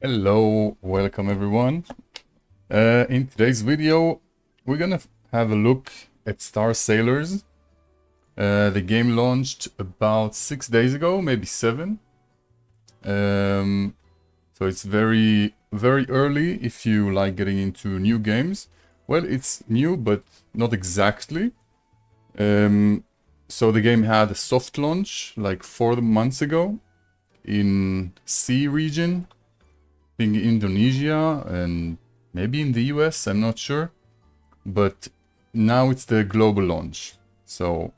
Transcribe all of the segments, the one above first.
Hello, welcome everyone. In today's video, we're gonna have a look at Star Sailors. The game launched about 6 days ago, maybe 7. So it's very early if you like getting into new games. Well, it's new, but not exactly. So the game had a soft launch like 4 months ago in C region, in Indonesia and maybe in the US, I'm not sure. But now it's the global launch. So,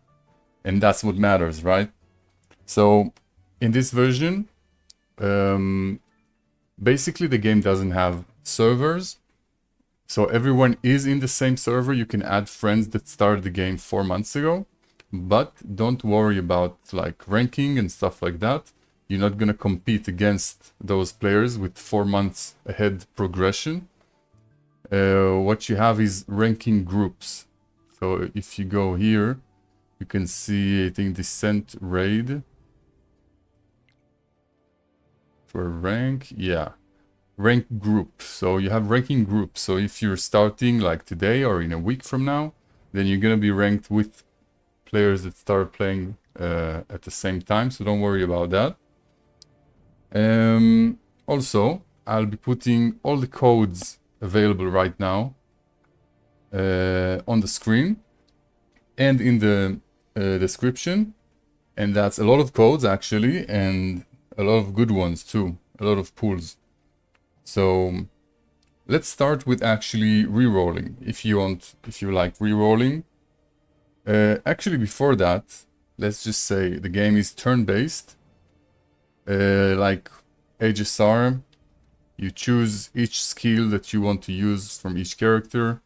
and that's what matters, right? So in this version, basically the game doesn't have servers. So everyone is in the same server. You can add friends that started the game 4 months ago, but don't worry about like ranking and stuff like that. You're not gonna compete against those players with 4 months ahead progression. What you have is ranking groups. So if you go here, you can see, I think, Descent Raid. For rank, yeah. Rank group. So you have ranking groups. So if you're starting like today or in a week from now, then you're gonna be ranked with players that start playing at the same time. So don't worry about that. Also, I'll be putting all the codes available right now on the screen and in the description. And that's a lot of codes actually, and a lot of good ones too, a lot of pools. So let's start with actually re-rolling. If you like re-rolling. Actually, before that, let's just say the game is turn-based. Like HSR, you choose each skill that you want to use from each character,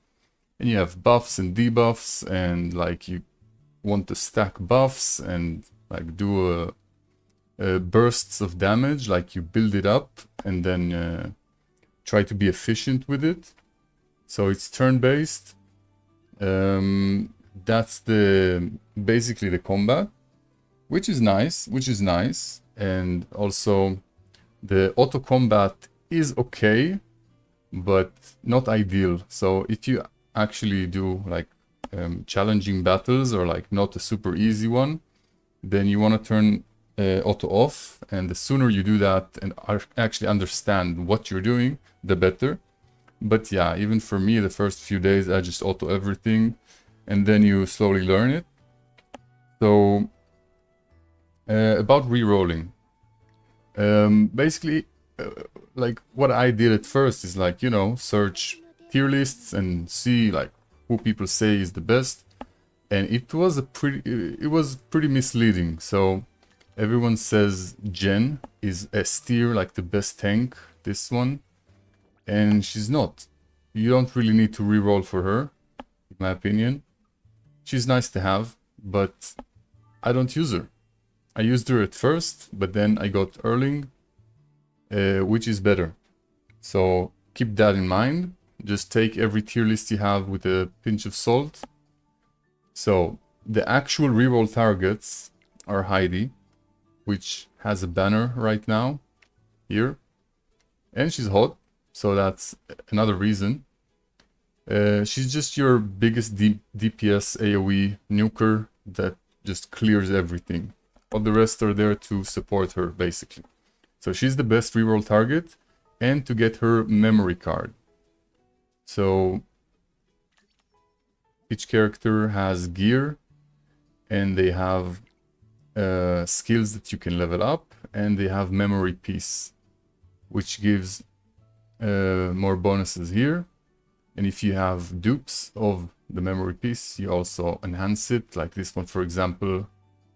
and you have buffs and debuffs, and like you want to stack buffs and like do bursts of damage, like you build it up and then try to be efficient with it. So it's turn-based. That's basically the combat, which is nice. And also the auto combat is okay, but not ideal. So if you actually do like challenging battles or like not a super easy one, then you want to turn auto off. And the sooner you do that and actually understand what you're doing, the better. But yeah, even for me, the first few days, I just auto everything, and then you slowly learn it. So about re-rolling. Basically, like what I did at first is like, you know, search tier lists and see like who people say is the best. And it was pretty misleading. So everyone says Jen is S tier, like the best tank, this one. And she's not. You don't really need to re-roll for her, in my opinion. She's nice to have, but I don't use her. I used her at first, but then I got Erling, which is better. So keep that in mind. Just take every tier list you have with a pinch of salt. So the actual reroll targets are Heidi, which has a banner right now here. And she's hot, so that's another reason. She's just your biggest DPS AoE nuker that just clears everything. All the rest are there to support her, basically. So she's the best reroll target, and to get her memory card. So each character has gear, and they have skills that you can level up, and they have memory piece, which gives more bonuses here. And if you have dupes of the memory piece, you also enhance it. Like this one, for example,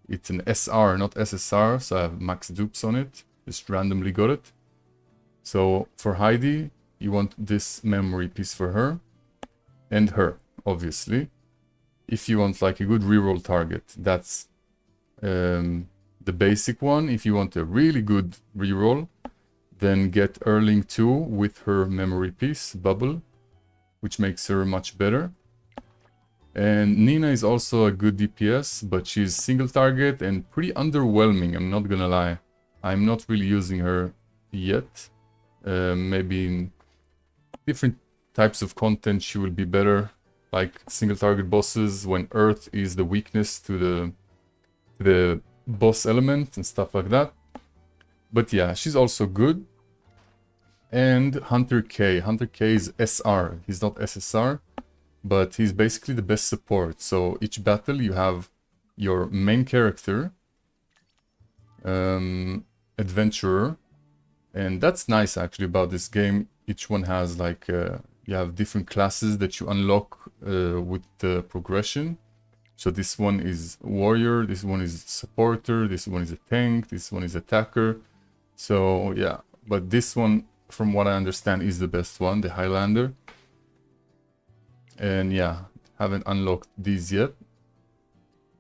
it's an SR, not SSR, so I have max dupes on it. Just randomly got it. So for Heidi, you want this memory piece for her. And her, obviously. If you want like a good reroll target, that's the basic one. If you want a really good reroll, then get Erling 2 with her memory piece, Bubble, which makes her much better. And Nina is also a good DPS, but she's single target and pretty underwhelming, I'm not gonna lie. I'm not really using her yet. Maybe in different types of content she will be better, like single target bosses when Earth is the weakness to the boss element and stuff like that. But yeah, she's also good. And Hunter K. Hunter K is SR. He's not SSR, but he's basically the best support. So each battle you have your main character, adventurer, and that's nice actually about this game. Each one has like you have different classes that you unlock with the progression. So this one is warrior, this one is supporter, this one is a tank, this one is attacker. So yeah, but this one, from what I understand, is the best one, the Highlander. And yeah, haven't unlocked these yet.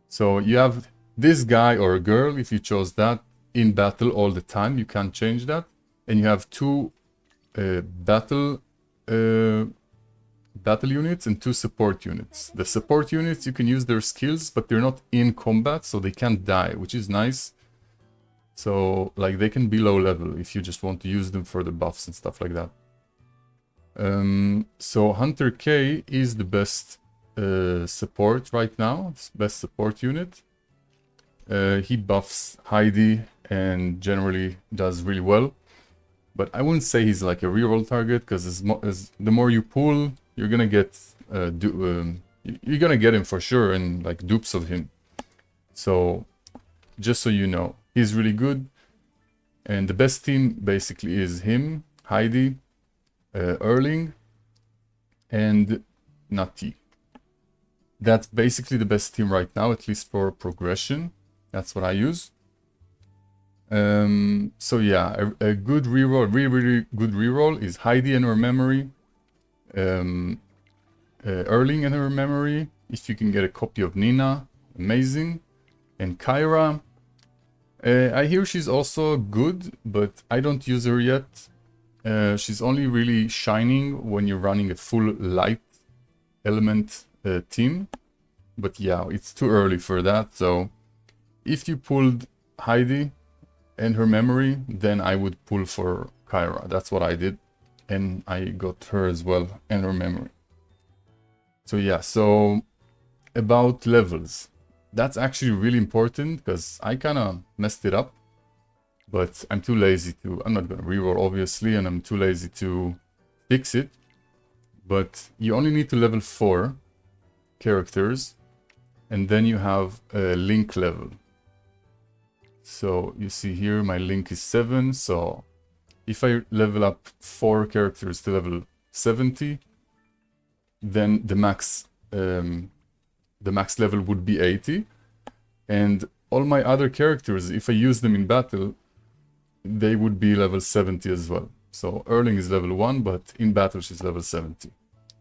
So you have this guy or a girl, if you chose that, in battle all the time. You can't change that. And you have two battle units and two support units. The support units, you can use their skills, but they're not in combat, so they can't die, which is nice. So, like, they can be low level if you just want to use them for the buffs and stuff like that. So Hunter K is the best support right now, best support unit. He buffs Heidi and generally does really well. But I wouldn't say he's like a reroll target, because the more you pull, you're gonna get you're gonna get him for sure, and like dupes of him. So just so you know, he's really good. And the best team basically is him, Heidi, Erling, and Nati. That's basically the best team right now, at least for progression. That's what I use. So yeah, a good reroll, really good reroll is Heidi and her memory, Erling and her memory. If you can get a copy of Nina, amazing. And Kyra, I hear she's also good, but I don't use her yet. She's only really shining when you're running a full light element team. But yeah, it's too early for that. So if you pulled Heidi and her memory, then I would pull for Kyra. That's what I did. And I got her as well, and her memory. So yeah, so about levels. That's actually really important, because I kind of messed it up. But I'm too lazy to... I'm not going to reroll, obviously, and I'm too lazy to fix it. But you only need to level 4 characters, and then you have a link level. So you see here my link is 7, so if I level up 4 characters to level 70, then the max level would be 80. And all my other characters, if I use them in battle, they would be level 70 as well. So Erling is level 1, but in battle she's level 70.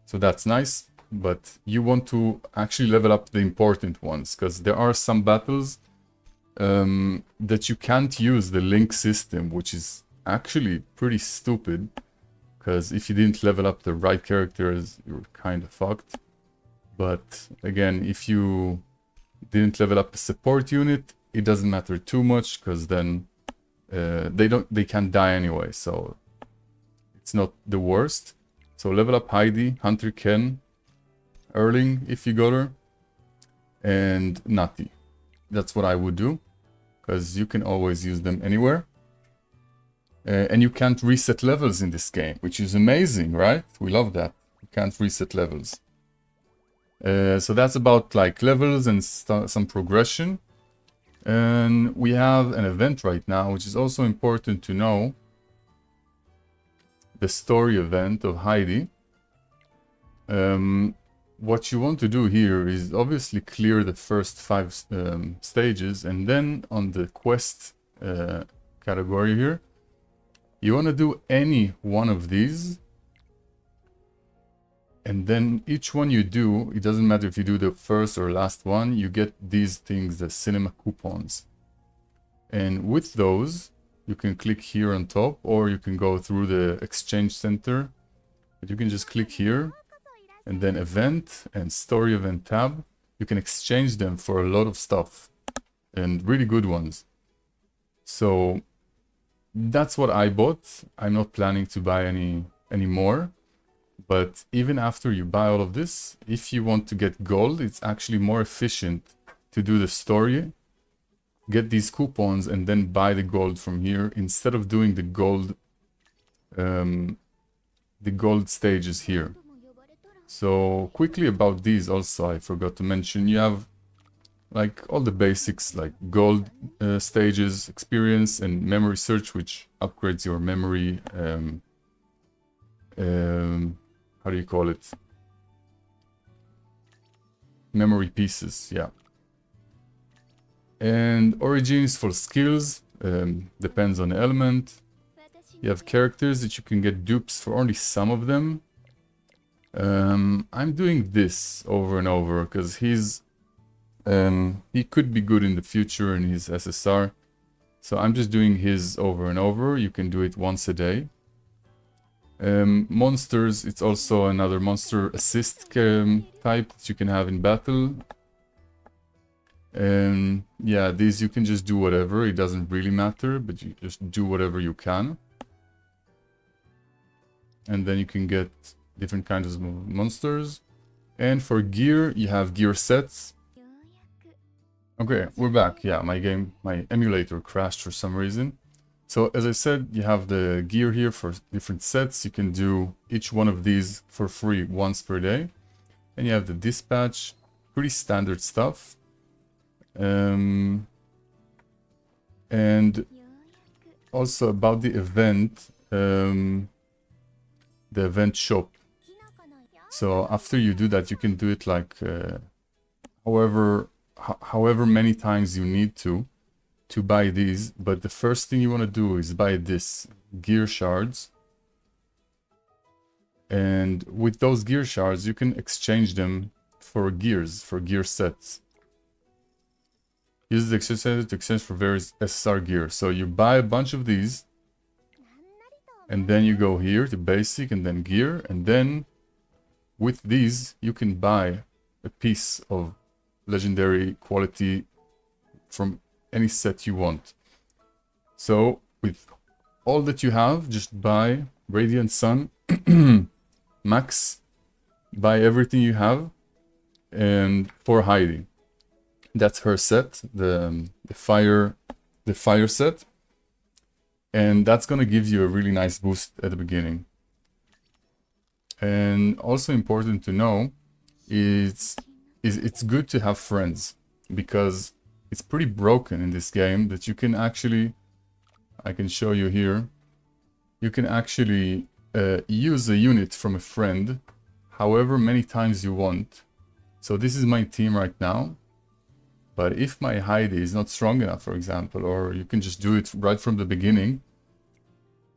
So that's nice, but you want to actually level up the important ones, because there are some battles that you can't use the link system, which is actually pretty stupid, because if you didn't level up the right characters, you're kind of fucked. But again, if you didn't level up a support unit, it doesn't matter too much, because then they can't die anyway, so it's not the worst. So level up Heidi, Hunter Ken, Erling if you got her, and Nati. That's what I would do, because you can always use them anywhere. And you can't reset levels in this game, which is amazing, right? We love that. You can't reset levels. So that's about like levels and some progression. And we have an event right now, which is also important to know. The story event of Heidi. What you want to do here is obviously clear the first 5 stages, and then on the quest category here, you want to do any one of these, and then each one you do, it doesn't matter if you do the first or last one, you get these things, the cinema coupons. And with those, you can click here on top, or you can go through the exchange center, but you can just click here. And then event and story event tab, you can exchange them for a lot of stuff, and really good ones. So that's what I bought. I'm not planning to buy any more. But even after you buy all of this, if you want to get gold, it's actually more efficient to do the story, get these coupons, and then buy the gold from here instead of doing the gold stages here. So quickly about these also, I forgot to mention, you have like all the basics like gold stages, experience, and memory search, which upgrades your memory, how do you call it? Memory pieces, yeah. And origins for skills, depends on the element. You have characters that you can get dupes for only some of them. I'm doing this over and over because he could be good in the future in his SSR. So I'm just doing his over and over. You can do it once a day. Monsters, it's also another monster assist type that you can have in battle. And yeah, these you can just do whatever, it doesn't really matter, but you just do whatever you can. And then you can get different kinds of monsters. And for gear, you have gear sets. Okay, we're back. Yeah, my emulator crashed for some reason. So as I said, you have the gear here for different sets. You can do each one of these for free once per day. And you have the dispatch, pretty standard stuff. And also about the event, the event shop. So after you do that, you can do it like however many times you need to buy these, but the first thing you want to do is buy this gear shards, and with those gear shards you can exchange them for gears, for gear sets. Use the exchange center to exchange for various SSR gear. So you buy a bunch of these, and then you go here to basic and then gear, and then with these you can buy a piece of legendary quality from any set you want. So with all that you have, just buy Radiant Sun, max, buy everything you have, and for Heidi, that's her set, the fire set, and that's gonna give you a really nice boost at the beginning. And also important to know is it's good to have friends, because it's pretty broken in this game that you can actually, I can show you here, you can actually use a unit from a friend however many times you want. So this is my team right now, but if my Heidi is not strong enough, for example, or you can just do it right from the beginning,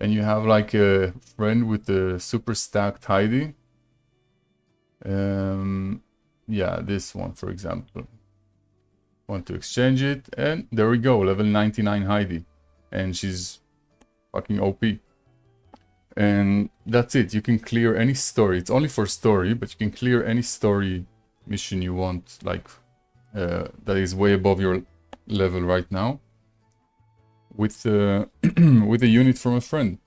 and you have like a friend with the super stacked Heidi, yeah, this one for example, want to exchange it, and there we go, level 99 Heidi, and she's fucking OP. And that's it, you can clear any story. It's only for story, but you can clear any story mission you want, like that is way above your level right now, with with a unit from a friend,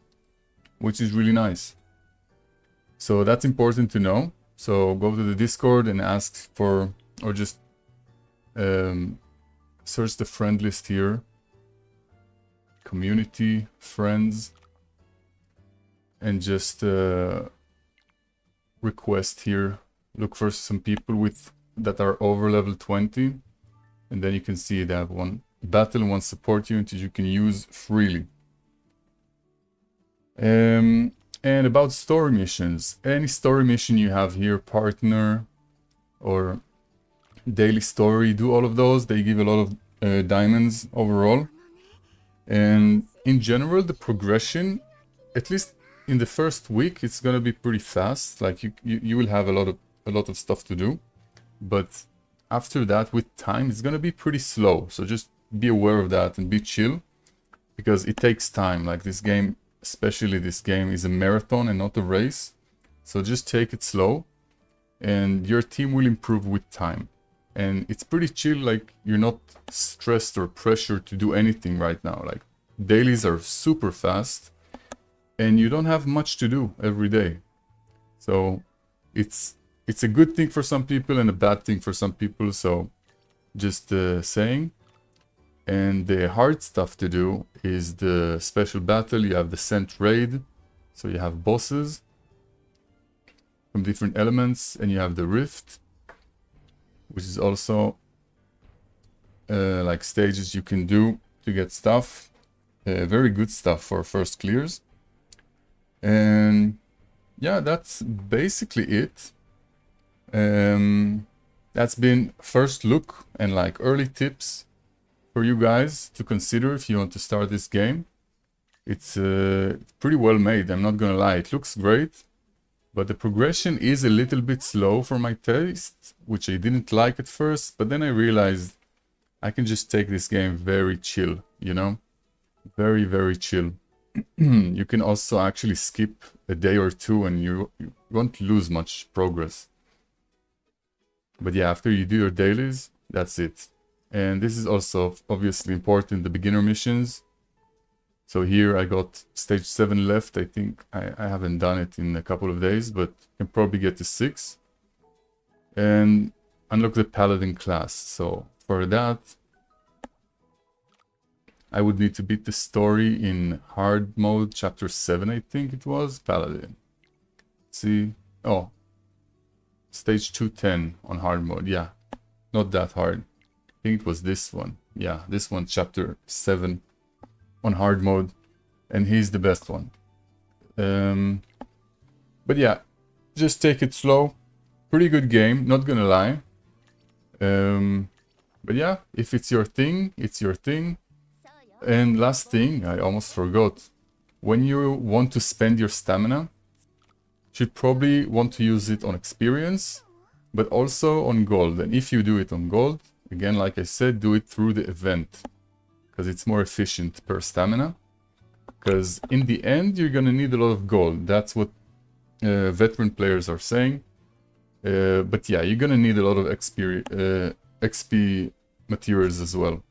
which is really nice. So that's important to know. So go to the Discord and ask for, or just search the friend list here, community, friends, and just request here, look for some people with that are over level 20, and then you can see they have one battle and one support unit you can use freely. And about story missions, any story mission you have here, partner or daily story, do all of those. They give a lot of diamonds overall. And in general, the progression, at least in the first week, it's gonna be pretty fast. Like you will have a lot of stuff to do, but after that, with time, it's gonna be pretty slow. So just be aware of that and be chill, because it takes time. Like this game, especially this game, is a marathon and not a race. So just take it slow, and your team will improve with time. And it's pretty chill, like you're not stressed or pressured to do anything right now. Like dailies are super fast, and you don't have much to do every day. So it's a good thing for some people and a bad thing for some people, so just saying. And the hard stuff to do is the special battle. You have the Scent Raid, so you have bosses from different elements, and you have the Rift, which is also like stages you can do to get stuff. Very good stuff for first clears. And yeah, that's basically it. That's been first look and like early tips for you guys to consider if you want to start this game. It's pretty well made, I'm not gonna lie. It looks great, but the progression is a little bit slow for my taste, which I didn't like at first, but then I realized I can just take this game very chill, you know? Very, very chill. You can also actually skip a day or two and you won't lose much progress. But yeah, after you do your dailies, that's it. And this is also obviously important, the beginner missions. So here I got stage 7 left. I think I haven't done it in a couple of days, but can probably get to 6. And unlock the Paladin class. So for that, I would need to beat the story in hard mode, chapter 7, I think it was, Paladin. Let's see, oh, stage 210 on hard mode, yeah, not that hard. I think it was this one, yeah, this one, chapter 7 on hard mode, and he's the best one. But yeah, just take it slow. Pretty good game, not gonna lie. But yeah, if it's your thing, it's your thing. And last thing, I almost forgot. When you want to spend your stamina, you should probably want to use it on experience, but also on gold. And if you do it on gold, again, like I said, do it through the event, because it's more efficient per stamina. Because in the end, you're gonna need a lot of gold. That's what veteran players are saying. But yeah, you're gonna need a lot of XP materials as well,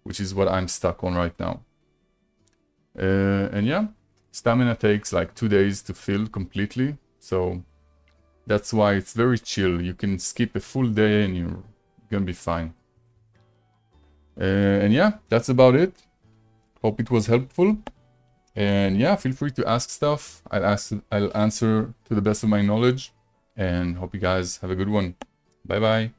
which is what I'm stuck on right now. And yeah, stamina takes like 2 days to fill completely, so that's why it's very chill. You can skip a full day and you're gonna be fine. And yeah, that's about it. Hope it was helpful. And yeah, feel free to ask stuff. I'll answer to the best of my knowledge. And hope you guys have a good one. Bye bye.